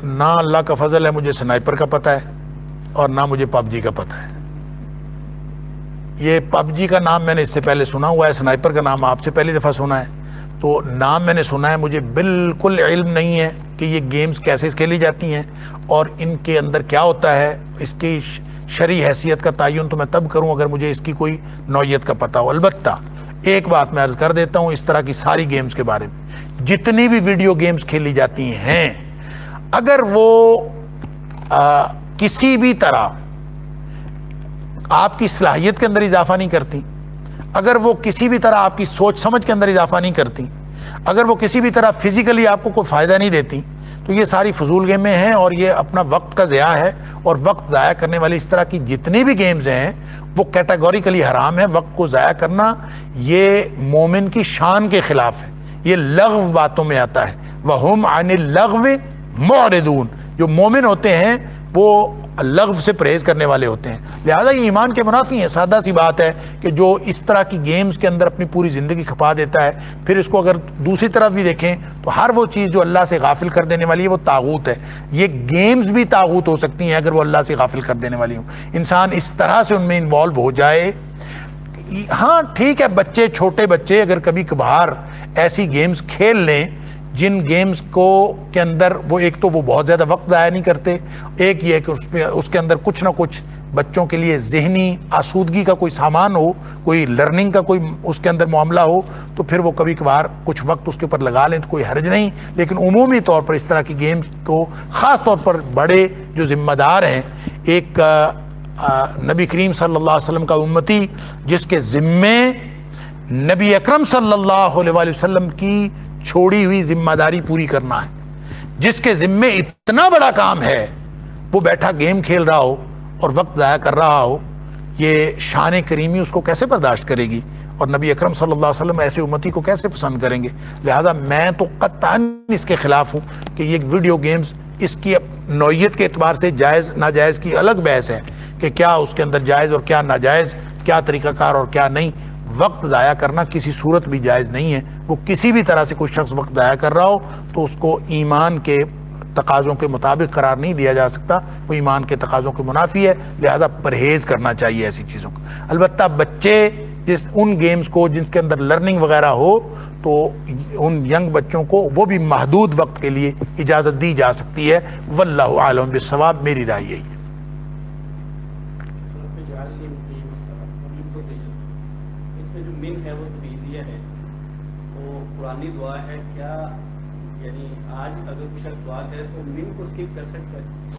نہ اللہ کا فضل ہے مجھے سنائپر کا پتہ ہے اور نہ مجھے پب جی کا پتہ ہے. یہ پب جی کا نام میں نے اس سے پہلے سنا ہوا ہے, سنائپر کا نام آپ سے پہلی دفعہ سنا ہے. تو نام میں نے سنا ہے, مجھے بالکل علم نہیں ہے کہ یہ گیمز کیسے کھیلی جاتی ہیں اور ان کے اندر کیا ہوتا ہے. اس کی شرعی حیثیت کا تعین تو میں تب کروں اگر مجھے اس کی کوئی نوعیت کا پتہ ہو. البتہ ایک بات میں عرض کر دیتا ہوں اس طرح کی ساری گیمز کے بارے میں, جتنی بھی ویڈیو گیمز کھیلی جاتی ہیں اگر وہ کسی بھی طرح آپ کی صلاحیت کے اندر اضافہ نہیں کرتی, اگر وہ کسی بھی طرح آپ کی سوچ سمجھ کے اندر اضافہ نہیں کرتی, اگر وہ کسی بھی طرح فزیکلی آپ کو کوئی فائدہ نہیں دیتی, تو یہ ساری فضول گیمیں ہیں اور یہ اپنا وقت کا ضیاع ہے. اور وقت ضائع کرنے والی اس طرح کی جتنی بھی گیمز ہیں وہ کیٹیگوریکلی حرام ہے. وقت کو ضائع کرنا یہ مومن کی شان کے خلاف ہے, یہ لغو باتوں میں آتا ہے. وَهُمْ عَنِ اللَّغْوِ مُعْرِضُونَ, جو مومن ہوتے ہیں وہ لغو سے پرہیز کرنے والے ہوتے ہیں. لہذا یہ ایمان کے منافی ہیں. سادہ سی بات ہے کہ جو اس طرح کی گیمز کے اندر اپنی پوری زندگی کھپا دیتا ہے, پھر اس کو اگر دوسری طرف بھی دیکھیں تو ہر وہ چیز جو اللہ سے غافل کر دینے والی ہے وہ طاغوت ہے. یہ گیمز بھی طاغوت ہو سکتی ہیں اگر وہ اللہ سے غافل کر دینے والی ہوں. انسان اس طرح سے ان میں انوالو ہو جائے. ہاں ٹھیک ہے, بچے, چھوٹے بچے اگر کبھی کبھار ایسی گیمز کھیل لیں جن گیمز کو کے اندر وہ ایک تو وہ بہت زیادہ وقت ضائع نہیں کرتے, ایک یہ ہے کہ اس کے اندر کچھ نہ کچھ بچوں کے لیے ذہنی آسودگی کا کوئی سامان ہو, کوئی لرننگ کا کوئی اس کے اندر معاملہ ہو, تو پھر وہ کبھی کبھار کچھ وقت اس کے اوپر لگا لیں تو کوئی حرج نہیں. لیکن عمومی طور پر اس طرح کی گیمز کو خاص طور پر بڑے جو ذمہ دار ہیں, ایک نبی کریم صلی اللہ علیہ وسلم کا امتی جس کے ذمے نبی اکرم صلی اللہ علیہ وسلم کی چھوڑی ہوئی ذمہ داری پوری کرنا ہے, جس کے ذمے اتنا بڑا کام ہے, وہ بیٹھا گیم کھیل رہا ہو اور وقت ضائع کر رہا ہو, یہ شان کریمی اس کو کیسے برداشت کرے گی اور نبی اکرم صلی اللہ علیہ وسلم ایسے امتی کو کیسے پسند کریں گے. لہٰذا میں تو قطعاً اس کے خلاف ہوں کہ یہ ویڈیو گیمز اس کی نوعیت کے اعتبار سے جائز ناجائز کی الگ بحث ہے کہ کیا اس کے اندر جائز اور کیا ناجائز, کیا طریقہ کار اور کیا نہیں. وقت ضائع کرنا کسی صورت بھی جائز نہیں ہے. وہ کسی بھی طرح سے کوئی شخص وقت ضائع کر رہا ہو تو اس کو ایمان کے تقاضوں کے مطابق قرار نہیں دیا جا سکتا, وہ ایمان کے تقاضوں کے منافی ہے. لہذا پرہیز کرنا چاہیے ایسی چیزوں کا. البتہ بچے ان گیمز کو جن کے اندر لرننگ وغیرہ ہو تو ان ینگ بچوں کو وہ بھی محدود وقت کے لیے اجازت دی جا سکتی ہے. واللہ اعلم بالصواب, میری رائے یہی ہے. قرآنی دعا ہے کیا, یعنی آج اگر کوئی شخص دعا کرے تو من کو اسکپ کر سکتا ہے؟